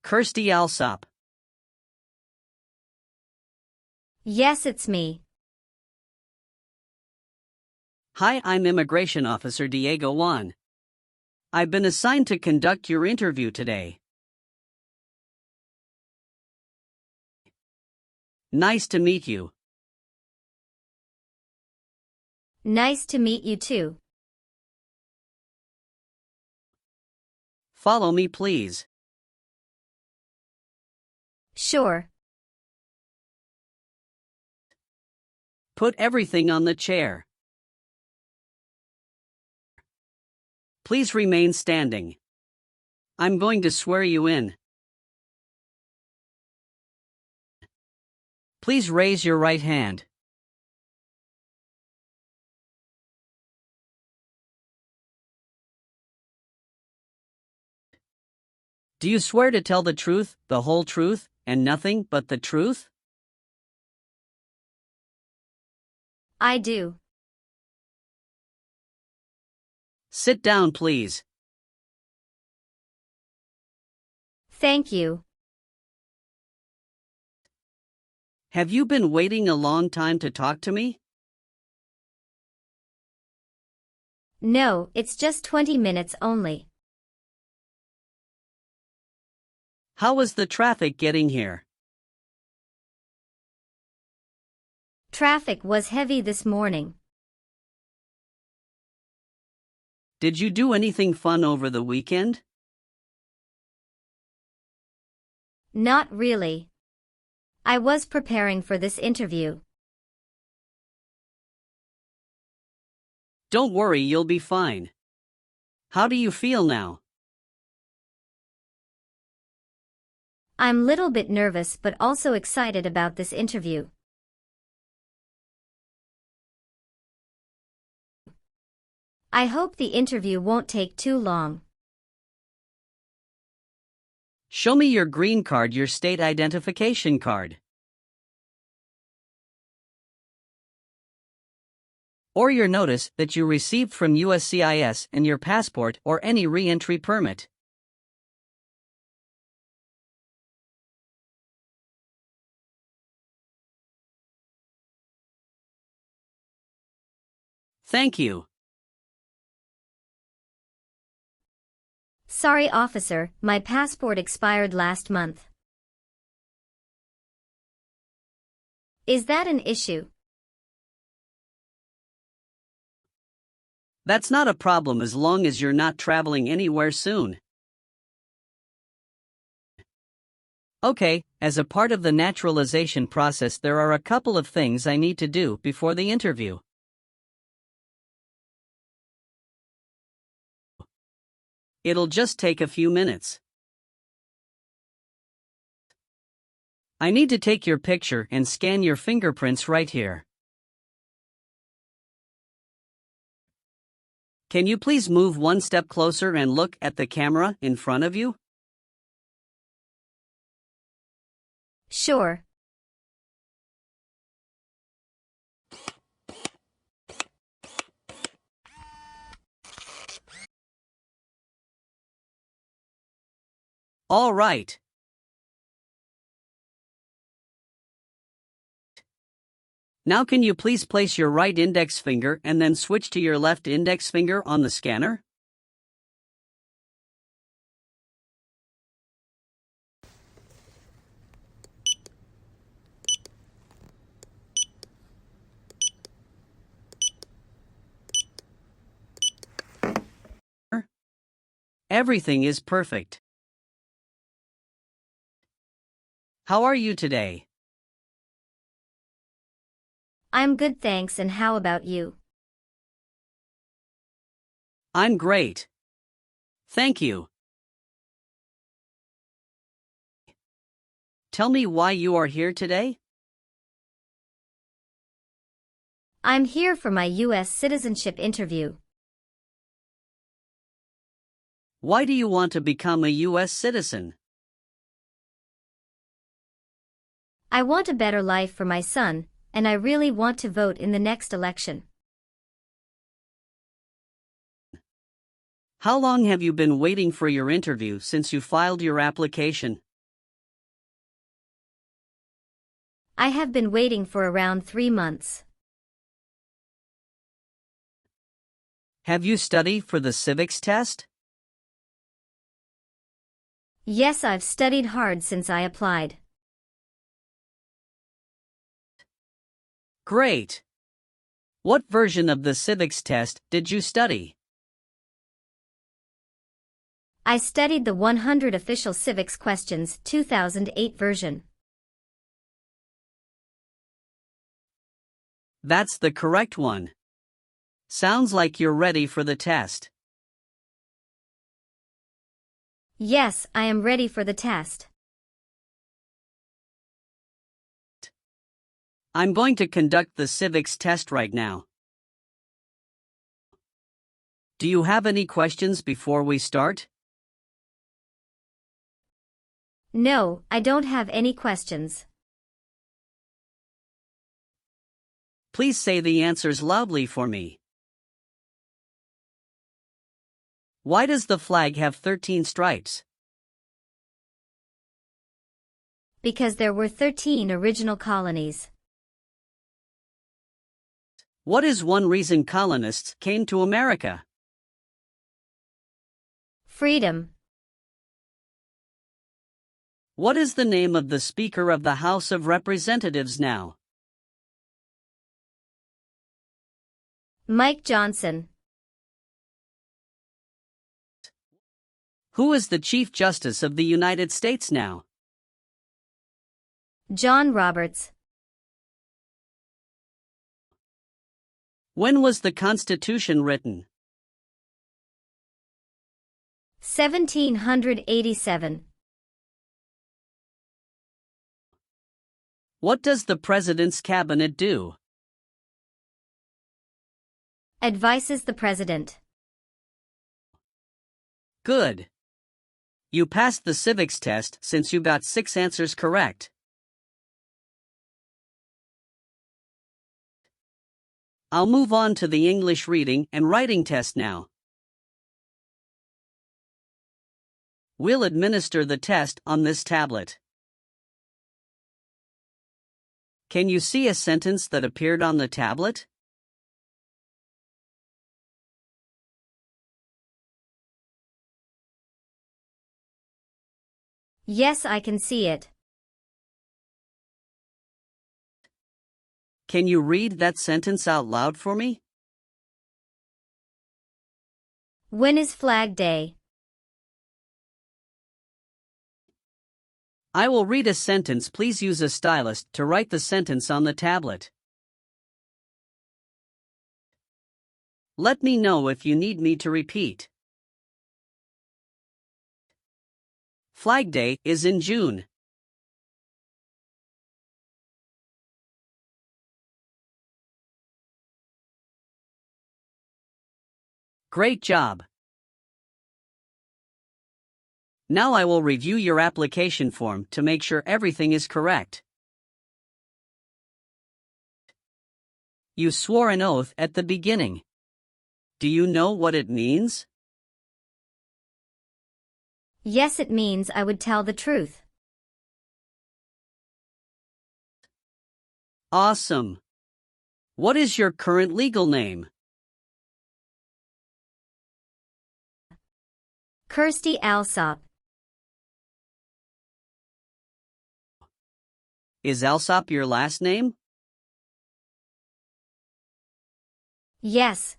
Kirsty Alsop. Yes, it's me. Hi, I'm Immigration Officer Diego Juan. I've been assigned to conduct your interview today. Nice to meet you. Nice to meet you too. Follow me, please. Sure. Put everything on the chair. Please remain standing. I'm going to swear you in. Please raise your right hand. Do you swear to tell the truth, the whole truth, and nothing but the truth? I do. Sit down, please. Thank you. Have you been waiting a long time to talk to me? No, it's just 20 minutes only. How was the traffic getting here? Traffic was heavy this morning. Did you do anything fun over the weekend? Not really. I was preparing for this interview. Don't worry, you'll be fine. How do you feel now? I'm a little bit nervous but also excited about this interview. I hope the interview won't take too long. Show me your green card, your state identification card. Or your notice that you received from USCIS and your passport or any re-entry permit. Thank you. Sorry, officer, my passport expired last month. Is that an issue? That's not a problem as long as you're not traveling anywhere soon. Okay, as a part of the naturalization process, there are a couple of things I need to do before the interview. It'll just take a few minutes. I need to take your picture and scan your fingerprints right here. Can you please move one step closer and look at the camera in front of you? Sure. All right. Now can you please place your right index finger and then switch to your left index finger on the scanner? Everything is perfect. How are you today? I'm good, thanks, and how about you? I'm great. Thank you. Tell me why you are here today? I'm here for my US citizenship interview. Why do you want to become a US citizen? I want a better life for my son, and I really want to vote in the next election. How long have you been waiting for your interview since you filed your application? I have been waiting for around 3 months. Have you studied for the civics test? Yes, I've studied hard since I applied. Great! What version of the civics test did you study? I studied the 100 Official Civics Questions 2008 version. That's the correct one. Sounds like you're ready for the test. Yes, I am ready for the test. I'm going to conduct the civics test right now. Do you have any questions before we start? No, I don't have any questions. Please say the answers loudly for me. Why does the flag have 13 stripes? Because there were 13 original colonies. What is one reason colonists came to America? Freedom. What is the name of the Speaker of the House of Representatives now? Mike Johnson. Who is the Chief Justice of the United States now? John Roberts. When was the Constitution written? 1787. What does the President's cabinet do? Advises the President. Good. You passed the civics test since you got 6 answers correct. I'll move on to the English reading and writing test now. We'll administer the test on this tablet. Can you see a sentence that appeared on the tablet? Yes, I can see it. Can you read that sentence out loud for me? When is Flag Day? I will read a sentence. Please use a stylus to write the sentence on the tablet. Let me know if you need me to repeat. Flag Day is in June. Great job! Now I will review your application form to make sure everything is correct. You swore an oath at the beginning. Do you know what it means? Yes, it means I would tell the truth. Awesome! What is your current legal name? Kirsty Alsop. Is Alsop your last name? Yes.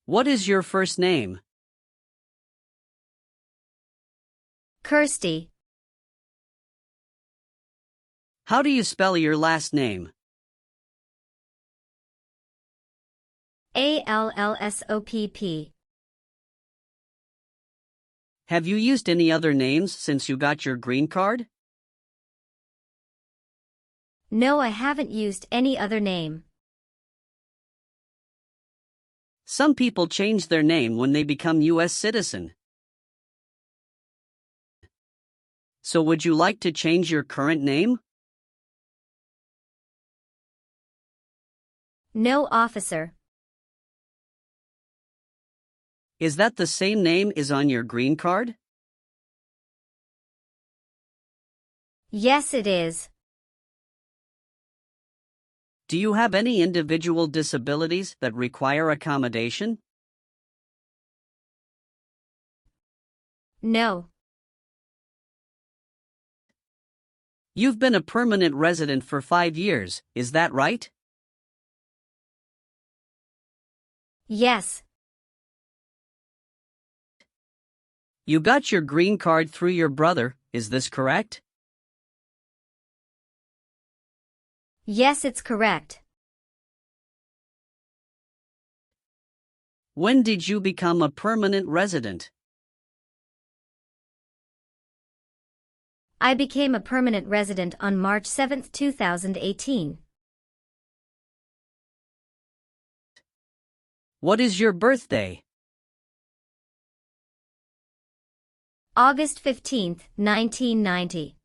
What is your first name? Kirsty. How do you spell your last name? Allsopp. Have you used any other names since you got your green card? No, I haven't used any other name. Some people change their name when they become US citizen. So would you like to change your current name? No, officer. Is that the same name is on your green card? Yes, it is. Do you have any individual disabilities that require accommodation? No. You've been a permanent resident for 5 years, is that right? Yes. You got your green card through your brother, is this correct? Yes, it's correct. When did you become a permanent resident? I became a permanent resident on March 7, 2018. What is your birthday? August 15, 1990.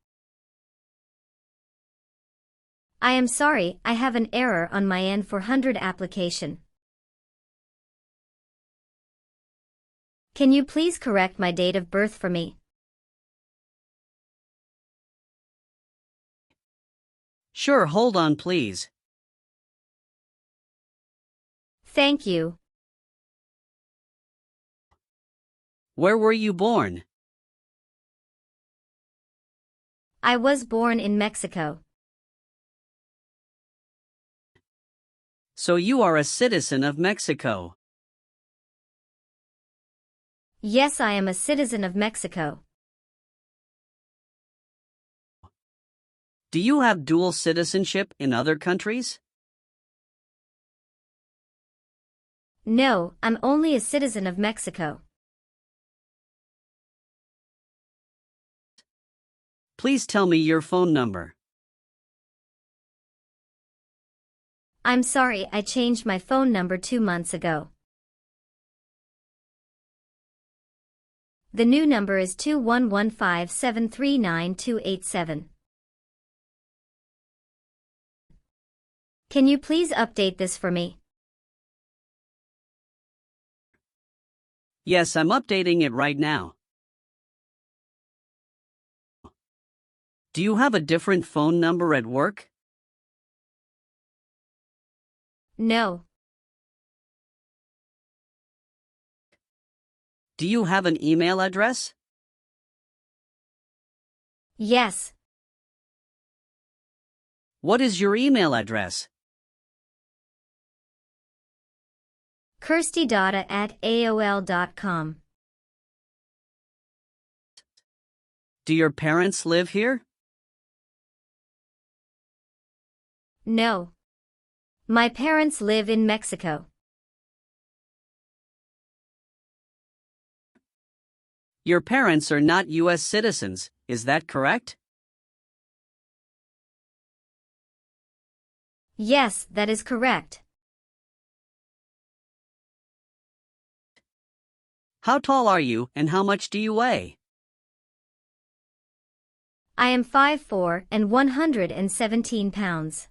I am sorry, I have an error on my N-400 application. Can you please correct my date of birth for me? Sure, hold on please. Thank you. Where were you born? I was born in Mexico. So you are a citizen of Mexico. Yes, I am a citizen of Mexico. Do you have dual citizenship in other countries? No, I'm only a citizen of Mexico. Please tell me your phone number. I'm sorry, I changed my phone number 2 months ago. The new number is 2115739287. Can you please update this for me? Yes, I'm updating it right now. Do you have a different phone number at work? No. Do you have an email address? Yes. What is your email address? kirstydada@aol.com. Do your parents live here? No. My parents live in Mexico. Your parents are not US citizens, is that correct? Yes, that is correct. How tall are you and how much do you weigh? I am 5'4" and 117 pounds.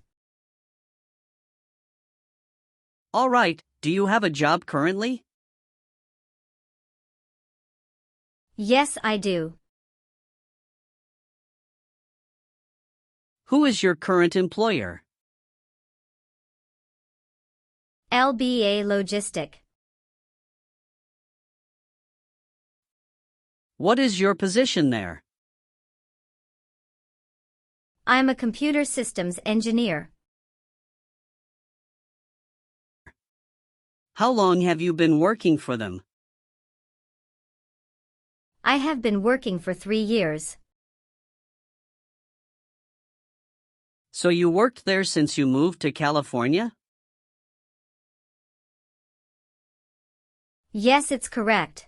All right, do you have a job currently? Yes, I do. Who is your current employer? LBA Logistic. What is your position there? I'm a computer systems engineer. How long have you been working for them? I have been working for 3 years. So you worked there since you moved to California? Yes, it's correct.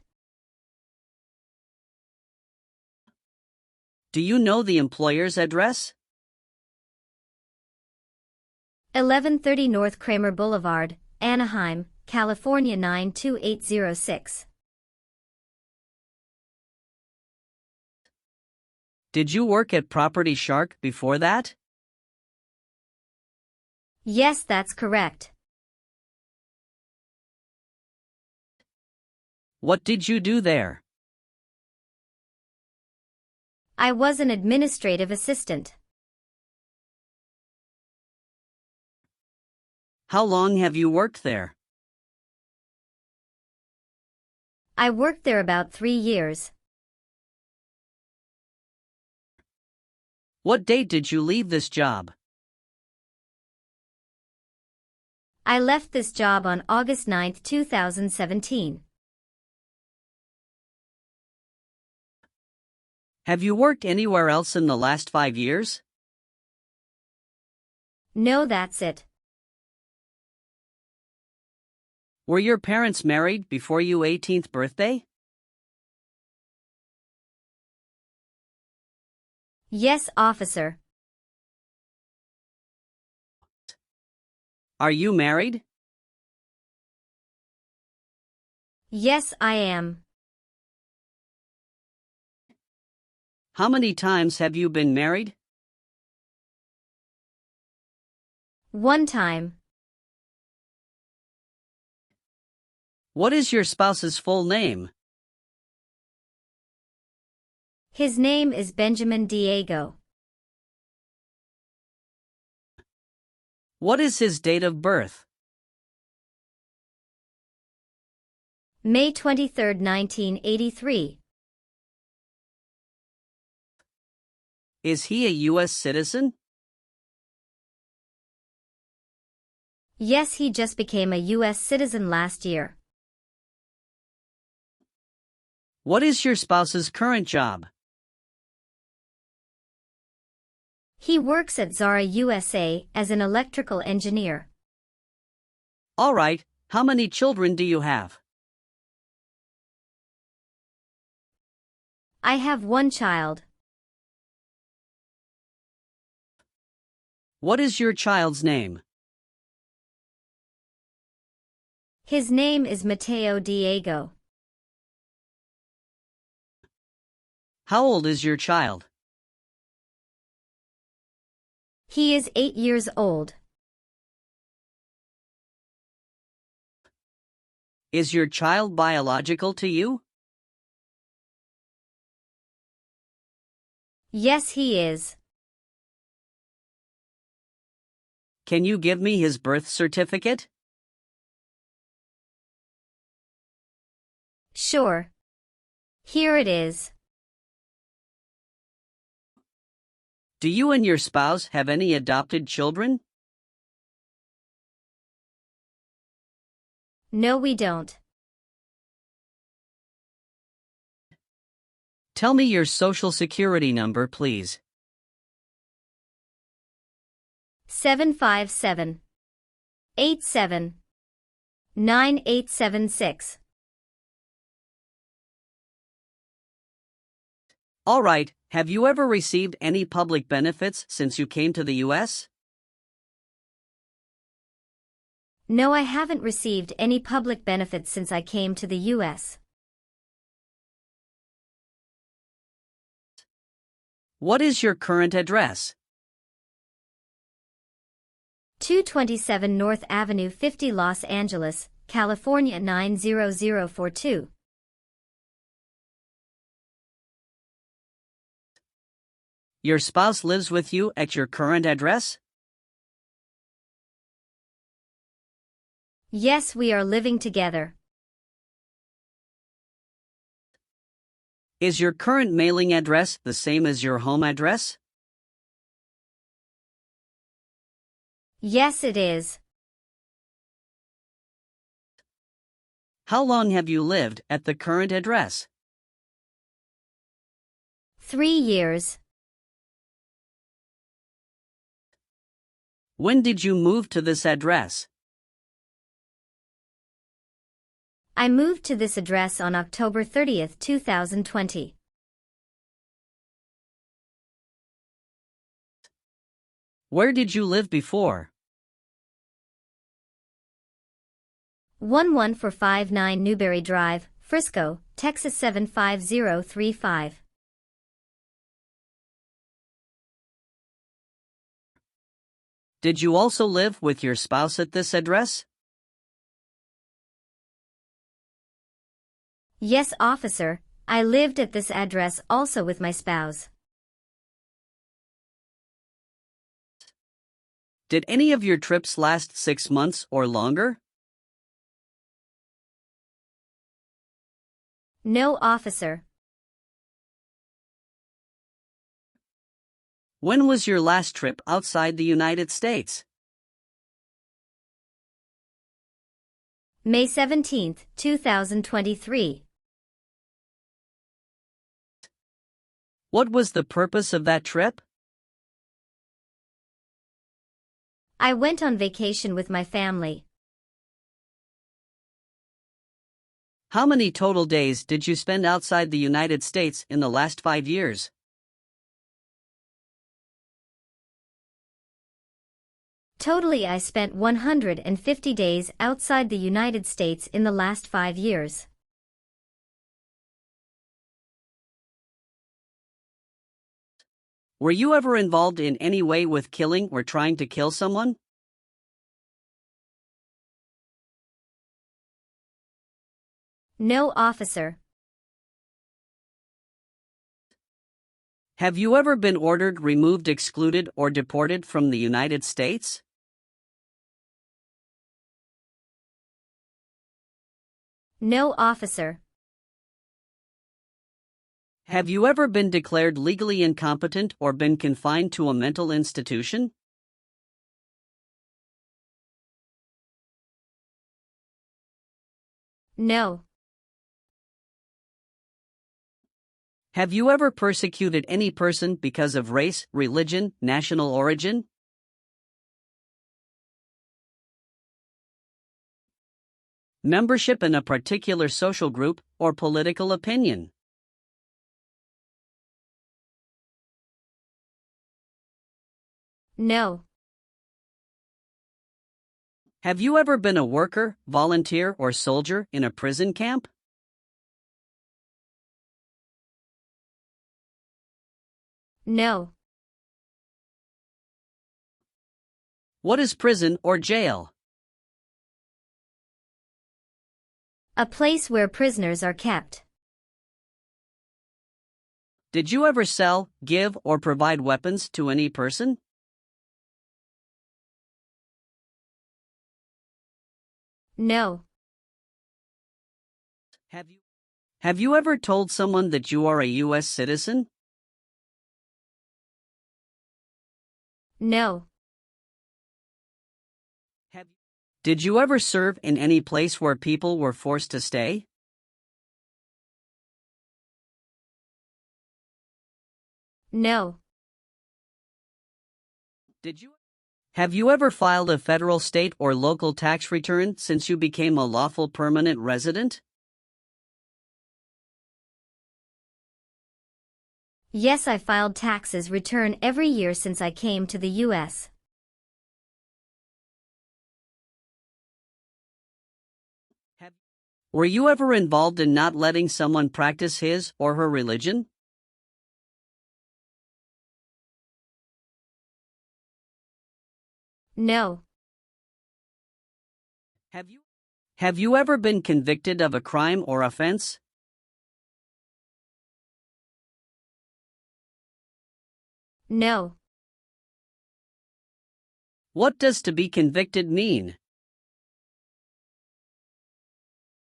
Do you know the employer's address? 1130 North Kramer Boulevard, Anaheim, California 92806. Did you work at Property Shark before that? Yes, that's correct. What did you do there? I was an administrative assistant. How long have you worked there? I worked there about 3 years. What date did you leave this job? I left this job on August 9, 2017. Have you worked anywhere else in the last 5 years? No, that's it. Were your parents married before your 18th birthday? Yes, officer. Are you married? Yes, I am. How many times have you been married? 1 time. What is your spouse's full name? His name is Benjamin Diego. What is his date of birth? May 23, 1983. Is he a US citizen? Yes, he just became a US citizen last year. What is your spouse's current job? He works at Zara USA as an electrical engineer. All right, how many children do you have? I have 1 child. What is your child's name? His name is Mateo Diego. How old is your child? He is 8 years old. Is your child biological to you? Yes, he is. Can you give me his birth certificate? Sure. Here it is. Do you and your spouse have any adopted children? No, we don't. Tell me your social security number, please. 757 87 9876. All right, have you ever received any public benefits since you came to the US? No, I haven't received any public benefits since I came to the US. What is your current address? 227 North Avenue 50, Los Angeles, California 90042. Your spouse lives with you at your current address? Yes, we are living together. Is your current mailing address the same as your home address? Yes, it is. How long have you lived at the current address? 3 years. When did you move to this address? I moved to this address on October 30, 2020. Where did you live before? 11459 Newberry Drive, Frisco, Texas 75035. Did you also live with your spouse at this address? Yes, officer, I lived at this address also with my spouse. Did any of your trips last 6 months or longer? No, officer. When was your last trip outside the United States? May 17, 2023. What was the purpose of that trip? I went on vacation with my family. How many total days did you spend outside the United States in the last 5 years? Totally, I spent 150 days outside the United States in the last 5 years. Were you ever involved in any way with killing or trying to kill someone? No, officer. Have you ever been ordered, removed, excluded, or deported from the United States? No, officer. Have you ever been declared legally incompetent or been confined to a mental institution? No. Have you ever persecuted any person because of race, religion, national origin? Membership in a particular social group or political opinion? No. Have you ever been a worker, volunteer, or soldier in a prison camp? No. What is prison or jail? A place where prisoners are kept. Did you ever sell, give, or provide weapons to any person? No. Have you ever told someone that you are a US citizen? No. Did you ever serve in any place where people were forced to stay? No. Have you ever filed a federal, state, or local tax return since you became a lawful permanent resident? Yes, I filed taxes return every year since I came to the U.S. Were you ever involved in not letting someone practice his or her religion? No. Have you ever been convicted of a crime or offense? No. What does to be convicted mean?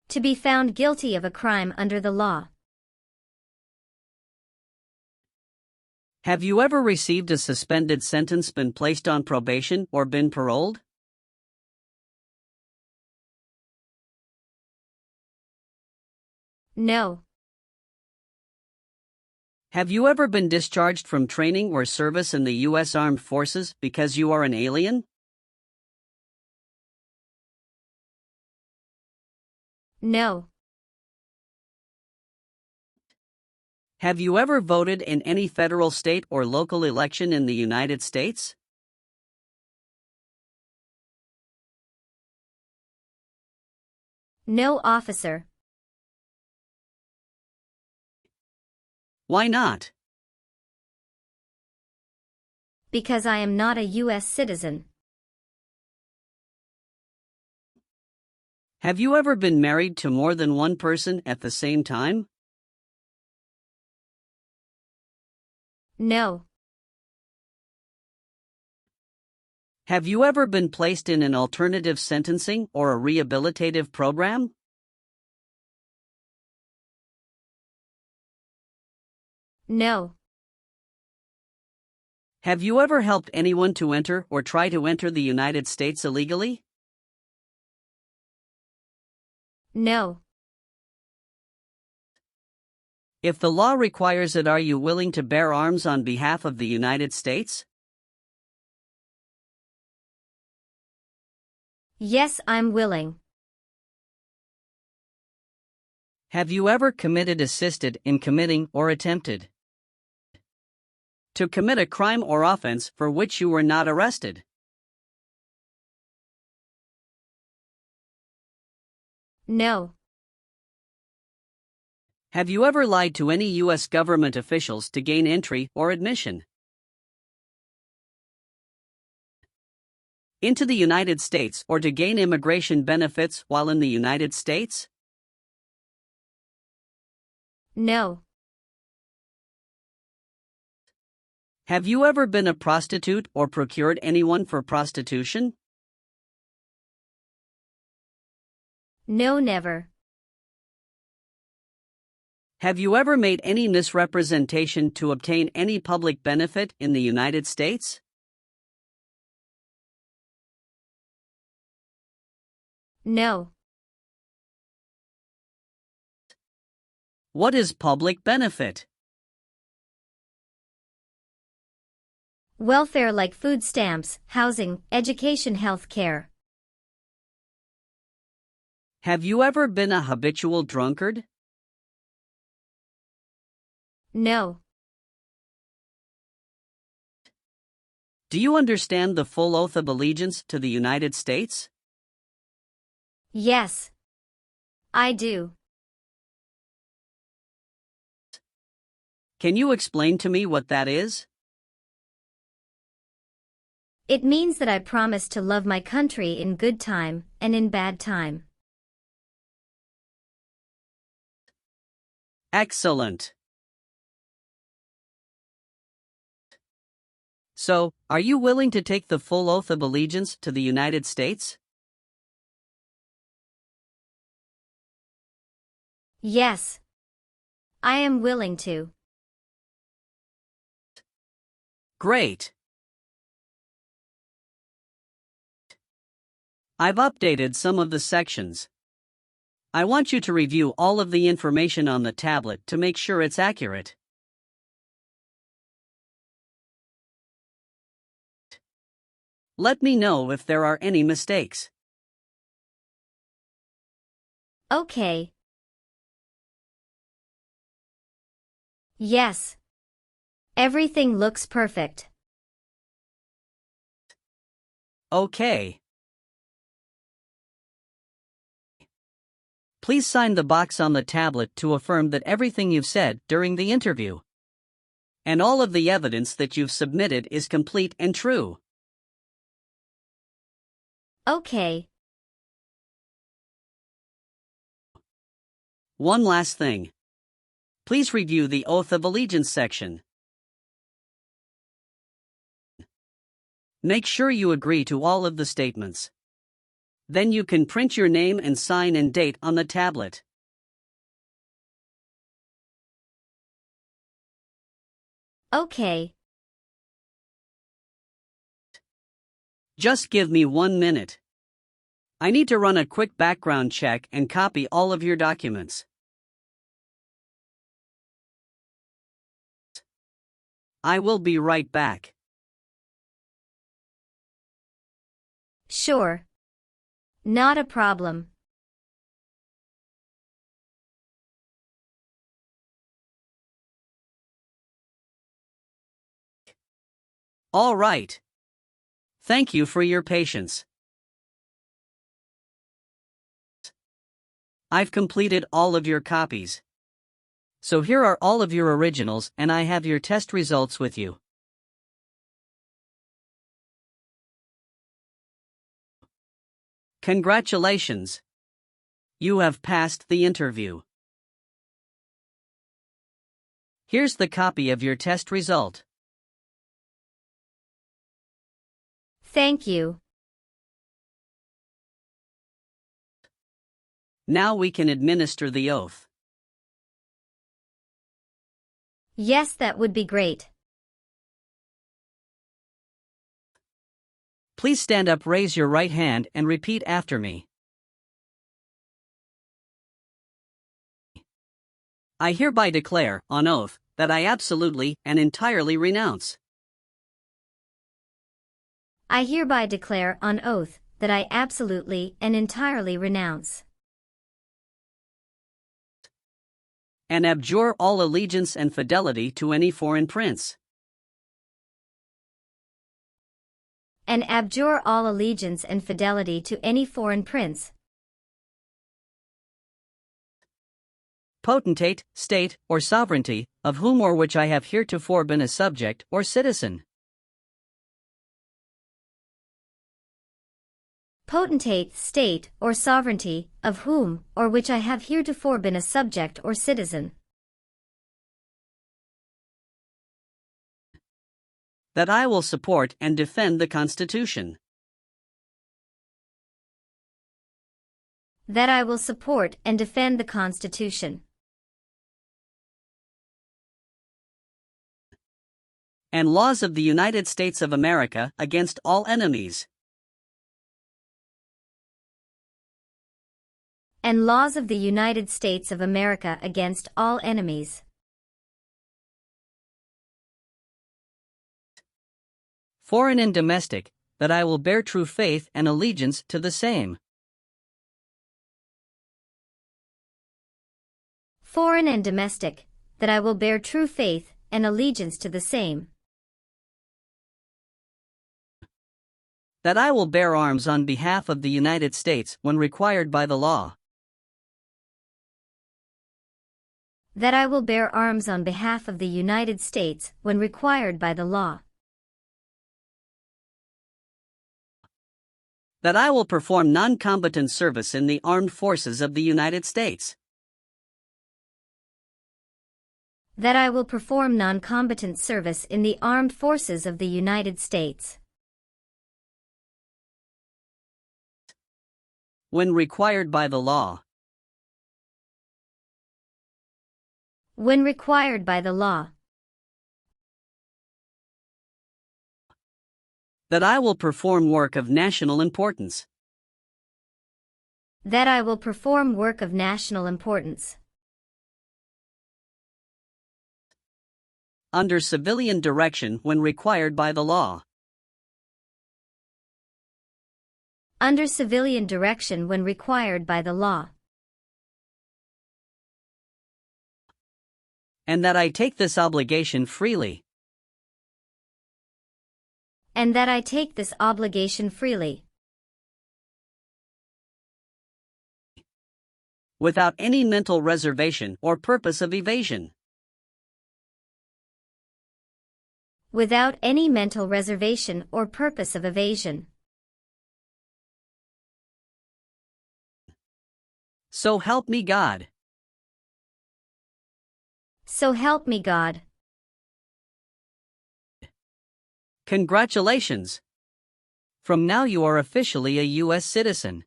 To be found guilty of a crime under the law. Have you ever received a suspended sentence, been placed on probation, or been paroled? No. Have you ever been discharged from training or service in the U.S. Armed Forces because you are an alien? No. Have you ever voted in any federal, state, or local election in the United States? No, officer. Why not? Because I am not a U.S. citizen. Have you ever been married to more than one person at the same time? No. Have you ever been placed in an alternative sentencing or a rehabilitative program? No. Have you ever helped anyone to enter or try to enter the United States illegally? No. If the law requires it, are you willing to bear arms on behalf of the United States? Yes, I'm willing. Have you ever committed, assisted in committing, or attempted to commit a crime or offense for which you were not arrested? No. Have you ever lied to any U.S. government officials to gain entry or admission into the United States or to gain immigration benefits while in the United States? No. Have you ever been a prostitute or procured anyone for prostitution? No, never. Have you ever made any misrepresentation to obtain any public benefit in the United States? No. What is public benefit? Welfare like food stamps, housing, education, health care. Have you ever been a habitual drunkard? No. Do you understand the full oath of allegiance to the United States? Yes. I do. Can you explain to me what that is? It means that I promise to love my country in good time and in bad time. Excellent. So, are you willing to take the full oath of allegiance to the United States? Yes. I am willing to. Great. I've updated some of the sections. I want you to review all of the information on the tablet to make sure it's accurate. Let me know if there are any mistakes. Okay. Yes. Everything looks perfect. Okay. Please sign the box on the tablet to affirm that everything you've said during the interview and all of the evidence that you've submitted is complete and true. Okay. One last thing. Please review the Oath of Allegiance section. Make sure you agree to all of the statements. Then you can print your name and sign and date on the tablet. Okay. Just give me 1 minute. I need to run a quick background check and copy all of your documents. I will be right back. Sure. Not a problem. All right. Thank you for your patience. I've completed all of your copies. So here are all of your originals, and I have your test results with you. Congratulations! You have passed the interview. Here's the copy of your test result. Thank you. Now we can administer the oath. Yes, that would be great. Please stand up, raise your right hand, and repeat after me. I hereby declare, on oath, that I absolutely and entirely renounce. I hereby declare on oath that I absolutely and entirely renounce and abjure all allegiance and fidelity to any foreign prince. And abjure all allegiance and fidelity to any foreign prince, potentate, state, or sovereignty, of whom or which I have heretofore been a subject or citizen. Potentate, state, or sovereignty, of whom or which I have heretofore been a subject or citizen. That I will support and defend the Constitution. That I will support and defend the Constitution. And laws of the United States of America against all enemies. And laws of the United States of America against all enemies. Foreign and domestic, that I will bear true faith and allegiance to the same. Foreign and domestic, that I will bear true faith and allegiance to the same. That I will bear arms on behalf of the United States when required by the law. That I will bear arms on behalf of the United States when required by the law. That I will perform non-combatant service in the armed forces of the United States. That I will perform non-combatant service in the armed forces of the United States. When required by the law. When required by the law. That I will perform work of national importance. That I will perform work of national importance. Under civilian direction when required by the law. Under civilian direction when required by the law. And that I take this obligation freely. And that I take this obligation freely. Without any mental reservation or purpose of evasion. Without any mental reservation or purpose of evasion. So help me God. So help me God. Congratulations! From now you are officially a US citizen.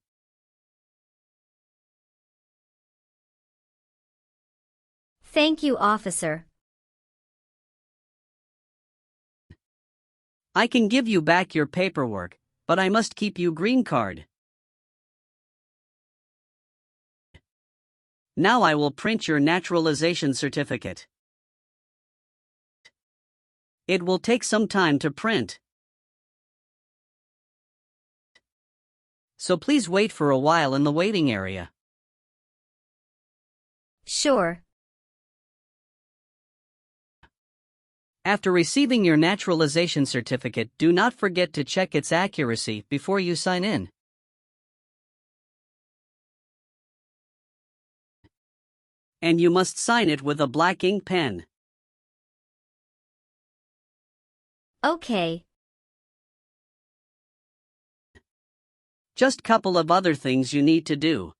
Thank you, officer. I can give you back your paperwork, but I must keep you green card. Now I will print your naturalization certificate. It will take some time to print. So please wait for a while in the waiting area. Sure. After receiving your naturalization certificate, do not forget to check its accuracy before you sign in. And you must sign it with a black ink pen. Okay. Just couple of other things you need to do.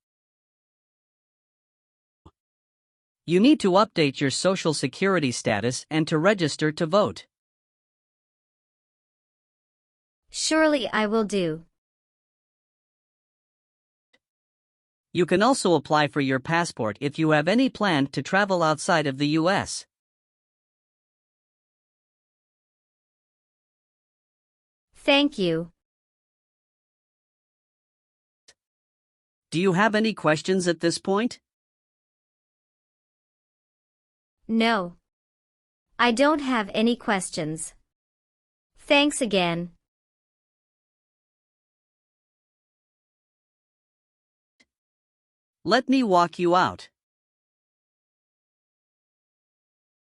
You need to update your Social Security status and to register to vote. Surely I will do. You can also apply for your passport if you have any plan to travel outside of the US. Thank you. Do you have any questions at this point? No. I don't have any questions. Thanks again. Let me walk you out.